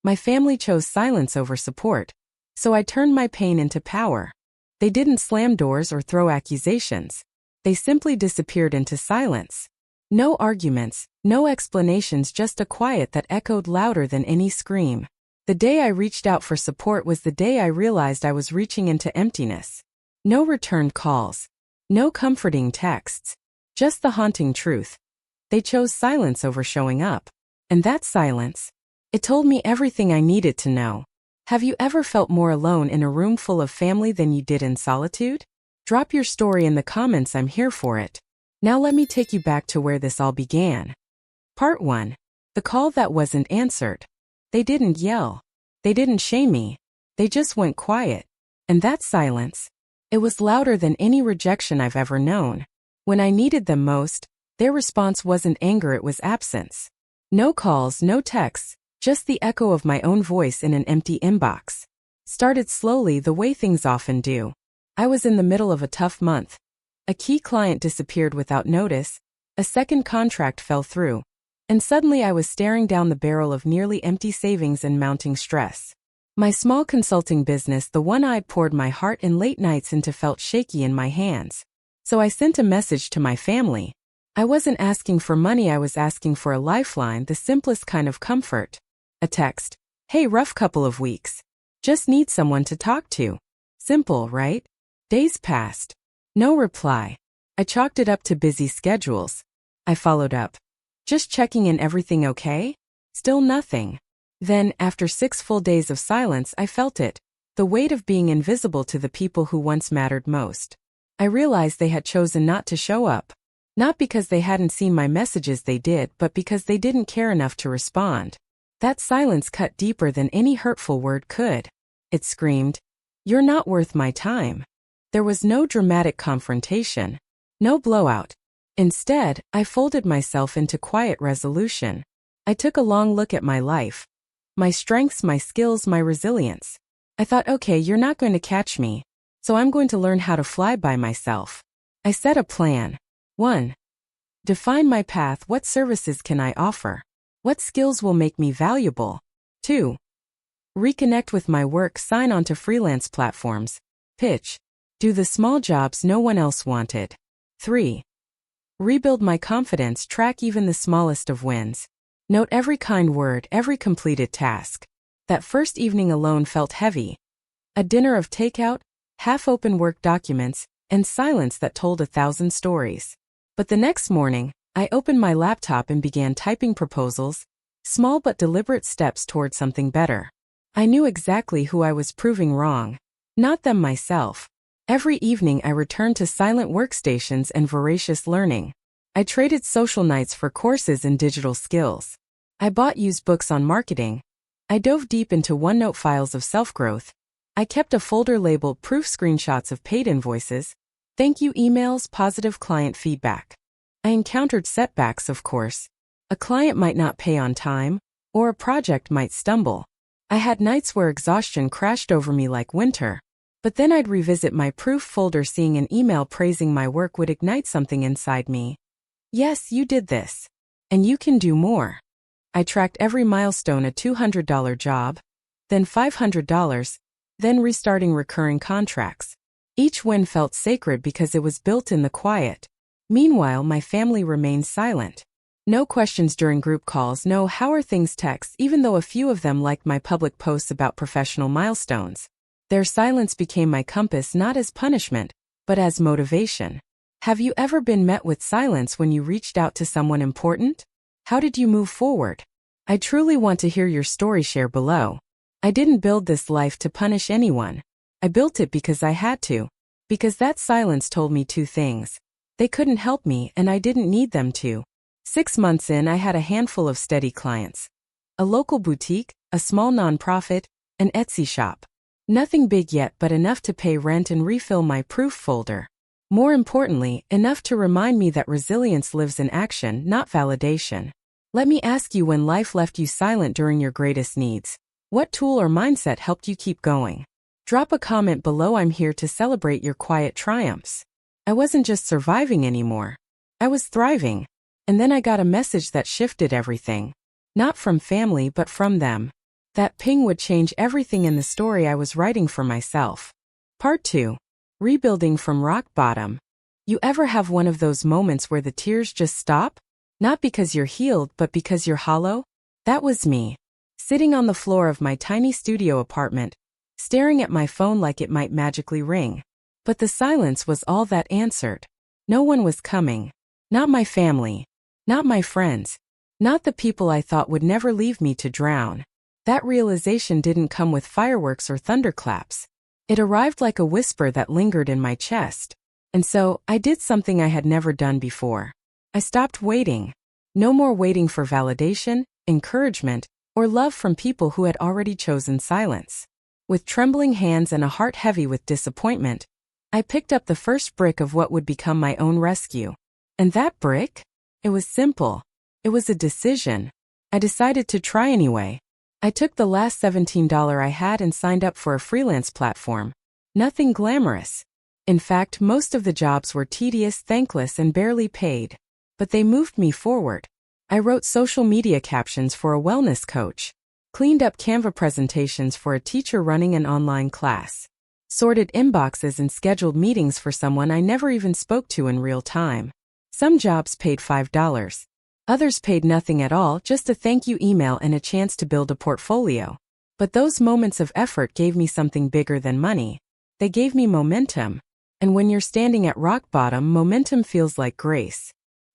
My family chose silence over support, so I turned my pain into power. They didn't slam doors or throw accusations. They simply disappeared into silence. No arguments, no explanations, just a quiet that echoed louder than any scream. The day I reached out for support was the day I realized I was reaching into emptiness. No returned calls. No comforting texts. Just the haunting truth. They chose silence over showing up. And that silence, it told me everything I needed to know. Have you ever felt more alone in a room full of family than you did in solitude? Drop your story in the comments, I'm here for it. Now let me take you back to where this all began. Part 1. The call that wasn't answered. They didn't yell. They didn't shame me. They just went quiet. And that silence, it was louder than any rejection I've ever known. When I needed them most, their response wasn't anger, it was absence. No calls, no texts, just the echo of my own voice in an empty inbox. Started slowly, the way things often do. I was in the middle of a tough month. A key client disappeared without notice, a second contract fell through, and suddenly I was staring down the barrel of nearly empty savings and mounting stress. My small consulting business, the one I'd poured my heart and late nights into, felt shaky in my hands. So I sent a message to my family. I wasn't asking for money, I was asking for a lifeline, the simplest kind of comfort. A text. Hey, rough couple of weeks. Just need someone to talk to. Simple, right? Days passed. No reply. I chalked it up to busy schedules. I followed up. Just checking in, everything okay? Still nothing. Then, after 6 full days of silence, I felt it. The weight of being invisible to the people who once mattered most. I realized they had chosen not to show up. Not because they hadn't seen my messages, they did, but because they didn't care enough to respond. That silence cut deeper than any hurtful word could. It screamed, "You're not worth my time." There was no dramatic confrontation. No blowout. Instead, I folded myself into quiet resolution. I took a long look at my life. My strengths, my skills, my resilience. I thought, okay, you're not going to catch me, so I'm going to learn how to fly by myself. I set a plan. 1. Define my path. What services can I offer? What skills will make me valuable? 2. Reconnect with my work. Sign on to freelance platforms. Pitch. Do the small jobs no one else wanted. 3. Rebuild my confidence. Track even the smallest of wins. Note every kind word, every completed task. That first evening alone felt heavy. A dinner of takeout, half-open work documents, and silence that told 1,000 stories. But the next morning, I opened my laptop and began typing proposals, small but deliberate steps toward something better. I knew exactly who I was proving wrong. Not them, myself. Every evening I returned to silent workstations and voracious learning. I traded social nights for courses in digital skills. I bought used books on marketing. I dove deep into OneNote files of self-growth. I kept a folder labeled proof screenshots of paid invoices, thank you emails, positive client feedback. I encountered setbacks, of course. A client might not pay on time, or a project might stumble. I had nights where exhaustion crashed over me like winter. But then I'd revisit my proof folder. Seeing an email praising my work would ignite something inside me. Yes, you did this. And you can do more. I tracked every milestone, a $200 job, then $500, then restarting recurring contracts. Each win felt sacred because it was built in the quiet. Meanwhile, my family remained silent. No questions during group calls, no "how are things" texts, even though a few of them liked my public posts about professional milestones. Their silence became my compass, not as punishment, but as motivation. Have you ever been met with silence when you reached out to someone important? How did you move forward? I truly want to hear your story. Share below. I didn't build this life to punish anyone. I built it because I had to. Because that silence told me 2 things. They couldn't help me and I didn't need them to. 6 months in, I had a handful of steady clients. A local boutique, a small nonprofit, an Etsy shop. Nothing big yet, but enough to pay rent and refill my proof folder. More importantly, enough to remind me that resilience lives in action, not validation. Let me ask you, when life left you silent during your greatest needs, what tool or mindset helped you keep going? Drop a comment below. I'm here to celebrate your quiet triumphs. I wasn't just surviving anymore. I was thriving. And then I got a message that shifted everything. Not from family, but from them. That ping would change everything in the story I was writing for myself. Part 2. Rebuilding from rock bottom. You ever have one of those moments where the tears just stop? Not because you're healed, but because you're hollow? That was me. Sitting on the floor of my tiny studio apartment, staring at my phone like it might magically ring. But the silence was all that answered. No one was coming. Not my family. Not my friends. Not the people I thought would never leave me to drown. That realization didn't come with fireworks or thunderclaps. It arrived like a whisper that lingered in my chest. And so, I did something I had never done before. I stopped waiting. No more waiting for validation, encouragement, or love from people who had already chosen silence. With trembling hands and a heart heavy with disappointment, I picked up the first brick of what would become my own rescue. And that brick? It was simple. It was a decision. I decided to try anyway. I took the last $17 I had and signed up for a freelance platform. Nothing glamorous. In fact, most of the jobs were tedious, thankless, and barely paid. But they moved me forward. I wrote social media captions for a wellness coach, cleaned up Canva presentations for a teacher running an online class, sorted inboxes and scheduled meetings for someone I never even spoke to in real time. Some jobs paid $5. Others paid nothing at all, just a thank you email and a chance to build a portfolio. But those moments of effort gave me something bigger than money. They gave me momentum. And when you're standing at rock bottom, momentum feels like grace.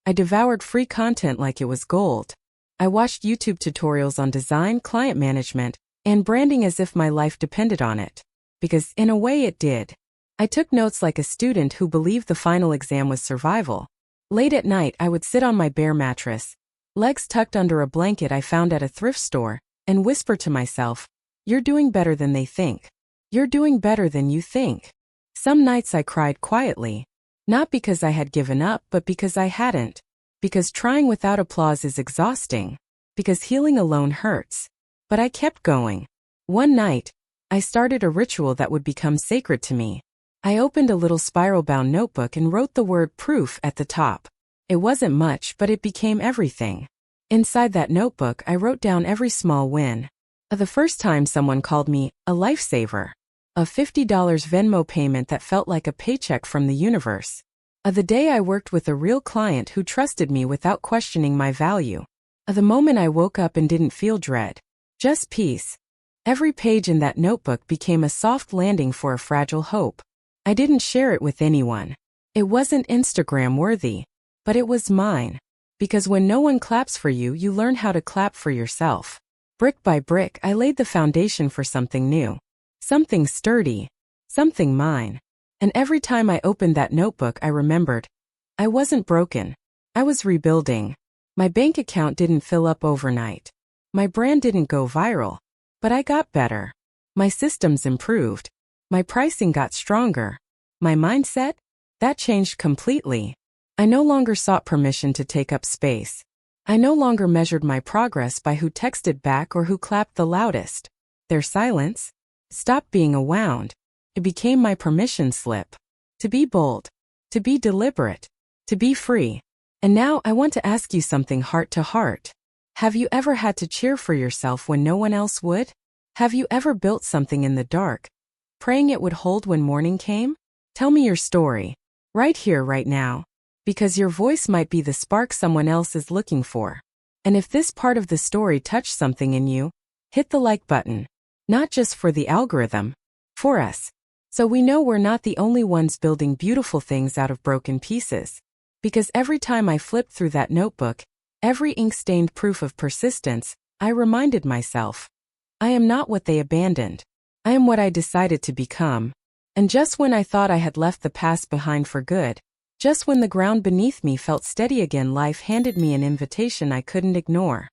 I devoured free content like it was gold. I watched YouTube tutorials on design, client management, and branding as if my life depended on it. Because, in a way, it did. I took notes like a student who believed the final exam was survival. Late at night, I would sit on my bare mattress, legs tucked under a blanket I found at a thrift store, and whisper to myself, "You're doing better than they think. You're doing better than you think." Some nights I cried quietly. Not because I had given up, but because I hadn't. Because trying without applause is exhausting. Because healing alone hurts. But I kept going. One night, I started a ritual that would become sacred to me. I opened a little spiral-bound notebook and wrote the word proof at the top. It wasn't much, but it became everything. Inside that notebook, I wrote down every small win. The first time someone called me a lifesaver. A $50 Venmo payment that felt like a paycheck from the universe. The day I worked with a real client who trusted me without questioning my value. The moment I woke up and didn't feel dread. Just peace. Every page in that notebook became a soft landing for a fragile hope. I didn't share it with anyone. It wasn't Instagram worthy. But it was mine. Because when no one claps for you, you learn how to clap for yourself. Brick by brick, I laid the foundation for something new. Something sturdy. Something mine. And every time I opened that notebook, I remembered. I wasn't broken. I was rebuilding. My bank account didn't fill up overnight. My brand didn't go viral. But I got better. My systems improved. My pricing got stronger. My mindset? That changed completely. I no longer sought permission to take up space. I no longer measured my progress by who texted back or who clapped the loudest. Their silence stopped being a wound. It became my permission slip. To be bold. To be deliberate. To be free. And now I want to ask you something heart to heart. Have you ever had to cheer for yourself when no one else would? Have you ever built something in the dark, praying it would hold when morning came? Tell me your story. Right here, right now. Because your voice might be the spark someone else is looking for. And if this part of the story touched something in you, hit the like button. Not just for the algorithm. For us. So we know we're not the only ones building beautiful things out of broken pieces. Because every time I flipped through that notebook, every ink-stained proof of persistence, I reminded myself. I am not what they abandoned. I am what I decided to become. And just when I thought I had left the past behind for good, just when the ground beneath me felt steady again, life handed me an invitation I couldn't ignore.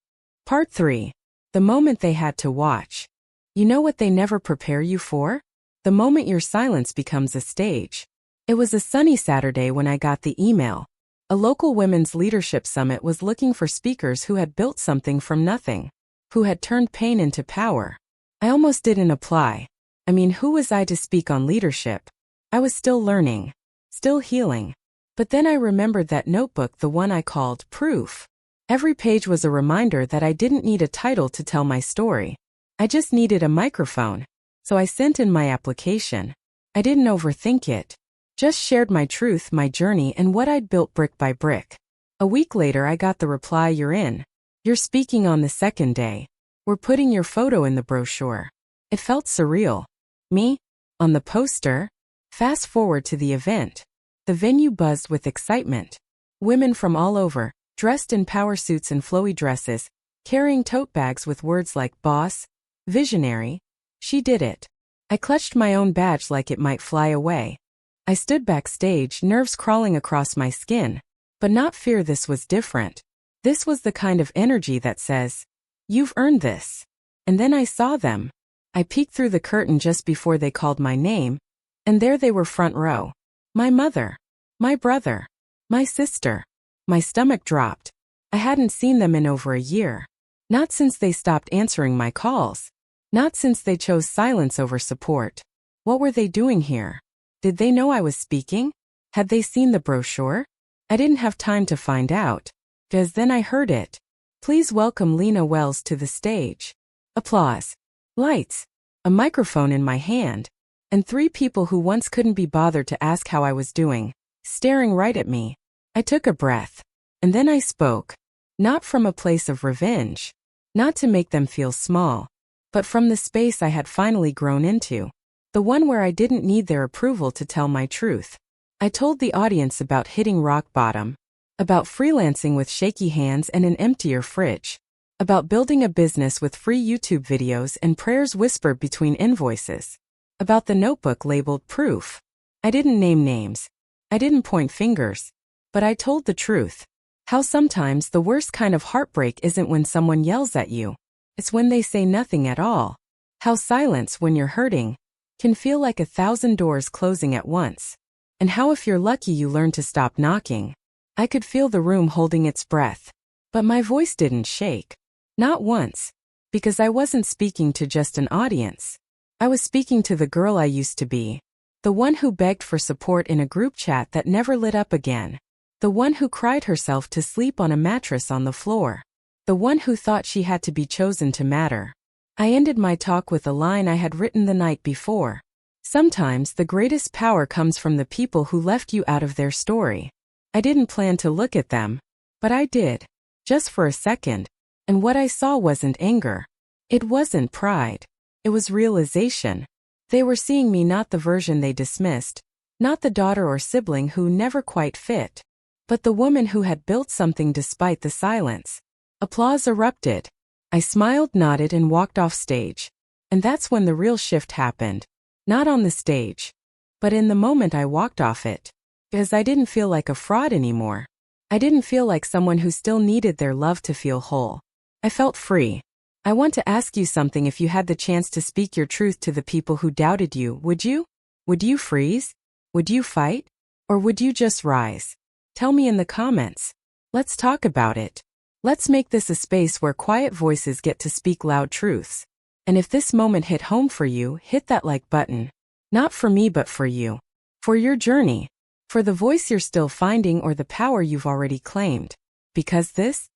Part 3. The moment they had to watch. You know what they never prepare you for? The moment your silence becomes a stage. It was a sunny Saturday when I got the email. A local women's leadership summit was looking for speakers who had built something from nothing. Who had turned pain into power. I almost didn't apply. I mean, who was I to speak on leadership? I was still learning. Still healing. But then I remembered that notebook, the one I called Proof. Every page was a reminder that I didn't need a title to tell my story. I just needed a microphone. So I sent in my application. I didn't overthink it. Just shared my truth, my journey, and what I'd built brick by brick. A week later I got the reply, "You're in. You're speaking on the second day. We're putting your photo in the brochure." It felt surreal. Me? On the poster? Fast forward to the event. The venue buzzed with excitement. Women from all over, dressed in power suits and flowy dresses, carrying tote bags with words like boss, visionary. She did it. I clutched my own badge like it might fly away. I stood backstage, nerves crawling across my skin. But not fear, this was different. This was the kind of energy that says, "You've earned this." And then I saw them. I peeked through the curtain just before they called my name, and there they were, front row. My mother, my brother, my sister. My stomach dropped. I hadn't seen them in over a year. Not since they stopped answering my calls. Not since they chose silence over support. What were they doing here? Did they know I was speaking? Had they seen the brochure? I didn't have time to find out, because then I heard it. "Please welcome Lena Wells to the stage." Applause. Lights. A microphone in my hand. And 3 people who once couldn't be bothered to ask how I was doing, staring right at me. I took a breath. And then I spoke. Not from a place of revenge. Not to make them feel small. But from the space I had finally grown into. The one where I didn't need their approval to tell my truth. I told the audience about hitting rock bottom. About freelancing with shaky hands and an emptier fridge. About building a business with free YouTube videos and prayers whispered between invoices. About the notebook labeled proof. I didn't name names. I didn't point fingers. But I told the truth. How sometimes the worst kind of heartbreak isn't when someone yells at you. It's when they say nothing at all. How silence, when you're hurting, can feel like 1,000 doors closing at once. And how if you're lucky you learn to stop knocking. I could feel the room holding its breath. But my voice didn't shake. Not once. Because I wasn't speaking to just an audience. I was speaking to the girl I used to be. The one who begged for support in a group chat that never lit up again. The one who cried herself to sleep on a mattress on the floor. The one who thought she had to be chosen to matter. I ended my talk with a line I had written the night before. Sometimes the greatest power comes from the people who left you out of their story. I didn't plan to look at them. But I did. Just for a second. And what I saw wasn't anger. It wasn't pride. It was realization. They were seeing me, not the version they dismissed. Not the daughter or sibling who never quite fit. But the woman who had built something despite the silence. Applause erupted. I smiled, nodded, and walked off stage. And that's when the real shift happened. Not on the stage. But in the moment I walked off it. Because I didn't feel like a fraud anymore. I didn't feel like someone who still needed their love to feel whole. I felt free. I want to ask you something. If you had the chance to speak your truth to the people who doubted you, would you? Would you freeze? Would you fight? Or would you just rise? Tell me in the comments. Let's talk about it. Let's make this a space where quiet voices get to speak loud truths. And if this moment hit home for you, hit that like button. Not for me, but for you. For your journey. For the voice you're still finding, or the power you've already claimed. Because this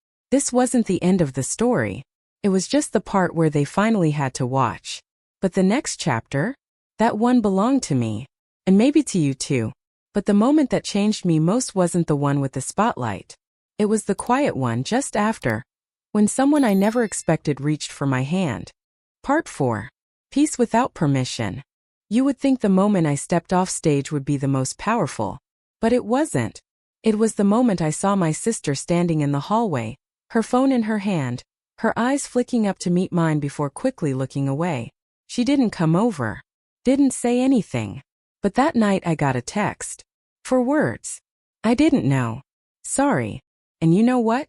wasn't the end of the story. It was just the part where they finally had to watch. But the next chapter? That one belonged to me. And maybe to you too. But the moment that changed me most wasn't the one with the spotlight. It was the quiet one just after. When someone I never expected reached for my hand. Part 4. Peace without permission. You would think the moment I stepped off stage would be the most powerful. But it wasn't. It was the moment I saw my sister standing in the hallway, her phone in her hand, her eyes flicking up to meet mine before quickly looking away. She didn't come over. Didn't say anything. But that night I got a text. 4 words. I didn't know. Sorry. And you know what?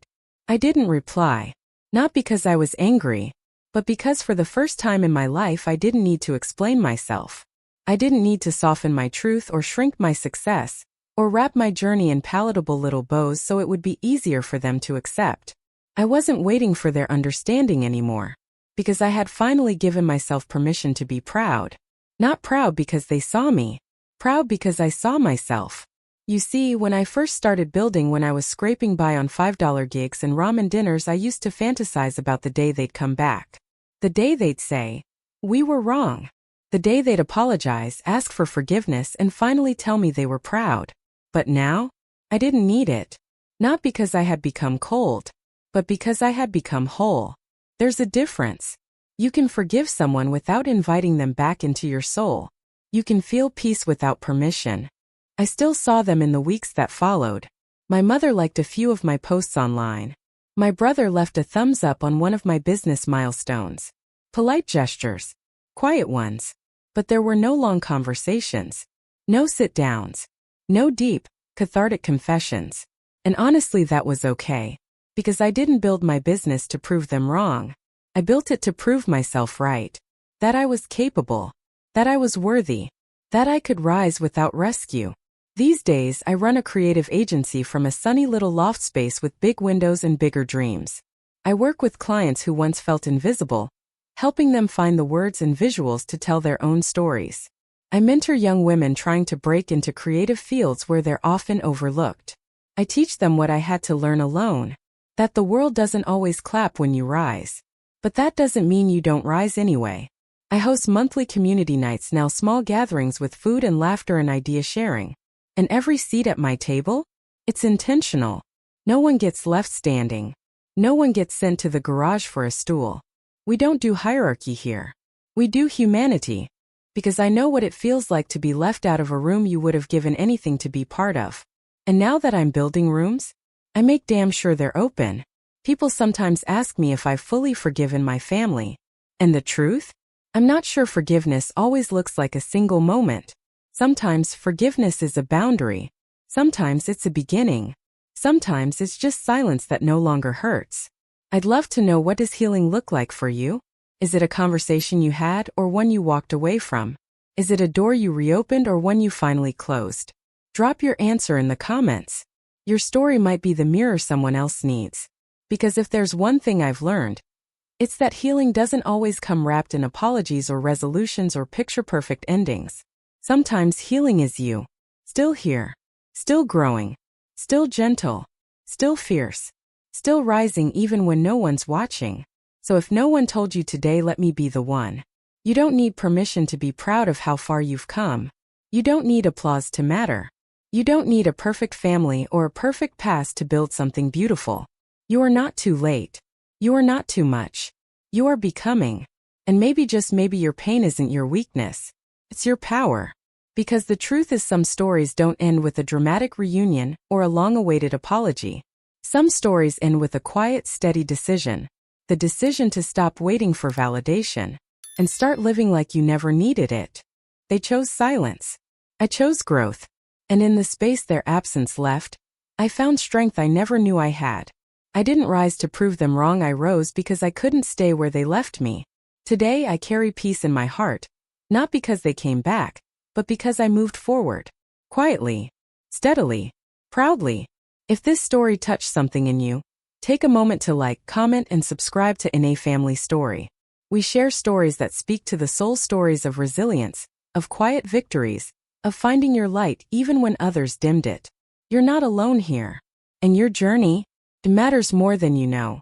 I didn't reply. Not because I was angry, but because for the first time in my life I didn't need to explain myself. I didn't need to soften my truth or shrink my success, or wrap my journey in palatable little bows so it would be easier for them to accept. I wasn't waiting for their understanding anymore, because I had finally given myself permission to be proud. Not proud because they saw me. Proud because I saw myself. You see, when I first started building, when I was scraping by on $5 gigs and ramen dinners, I used to fantasize about the day they'd come back. The day they'd say, "We were wrong." The day they'd apologize, ask for forgiveness, and finally tell me they were proud. But now, I didn't need it. Not because I had become cold, but because I had become whole. There's a difference. You can forgive someone without inviting them back into your soul. You can feel peace without permission. I still saw them in the weeks that followed. My mother liked a few of my posts online. My brother left a thumbs up on one of my business milestones. Polite gestures. Quiet ones. But there were no long conversations. No sit-downs. No deep, cathartic confessions. And honestly, that was okay. Because I didn't build my business to prove them wrong. I built it to prove myself right. That I was capable. That I was worthy. That I could rise without rescue. These days, I run a creative agency from a sunny little loft space with big windows and bigger dreams. I work with clients who once felt invisible, helping them find the words and visuals to tell their own stories. I mentor young women trying to break into creative fields where they're often overlooked. I teach them what I had to learn alone, that the world doesn't always clap when you rise. But that doesn't mean you don't rise anyway. I host monthly community nights, now small gatherings with food and laughter and idea sharing. And every seat at my table? It's intentional. No one gets left standing. No one gets sent to the garage for a stool. We don't do hierarchy here. We do humanity. Because I know what it feels like to be left out of a room you would have given anything to be part of. And now that I'm building rooms, I make damn sure they're open. People sometimes ask me if I've fully forgiven my family. And the truth? I'm not sure forgiveness always looks like a single moment. Sometimes forgiveness is a boundary. Sometimes it's a beginning. Sometimes it's just silence that no longer hurts. I'd love to know, what does healing look like for you? Is it a conversation you had or one you walked away from? Is it a door you reopened or one you finally closed? Drop your answer in the comments. Your story might be the mirror someone else needs. Because if there's one thing I've learned, it's that healing doesn't always come wrapped in apologies or resolutions or picture-perfect endings. Sometimes healing is you. Still here. Still growing. Still gentle. Still fierce. Still rising even when no one's watching. So if no one told you today, let me be the one. You don't need permission to be proud of how far you've come. You don't need applause to matter. You don't need a perfect family or a perfect past to build something beautiful. You are not too late. You are not too much. You are becoming. And maybe, just maybe, your pain isn't your weakness. It's your power. Because the truth is, some stories don't end with a dramatic reunion or a long-awaited apology. Some stories end with a quiet, steady decision. The decision to stop waiting for validation and start living like you never needed it. They chose silence. I chose growth. And in the space their absence left, I found strength I never knew I had. I didn't rise to prove them wrong. I rose because I couldn't stay where they left me. Today I carry peace in my heart, not because they came back, but because I moved forward. Quietly, steadily, proudly. If this story touched something in you, take a moment to like, comment, and subscribe to In a Family Story. We share stories that speak to the soul, stories of resilience, of quiet victories, of finding your light even when others dimmed it. You're not alone here. And your journey, it matters more than you know.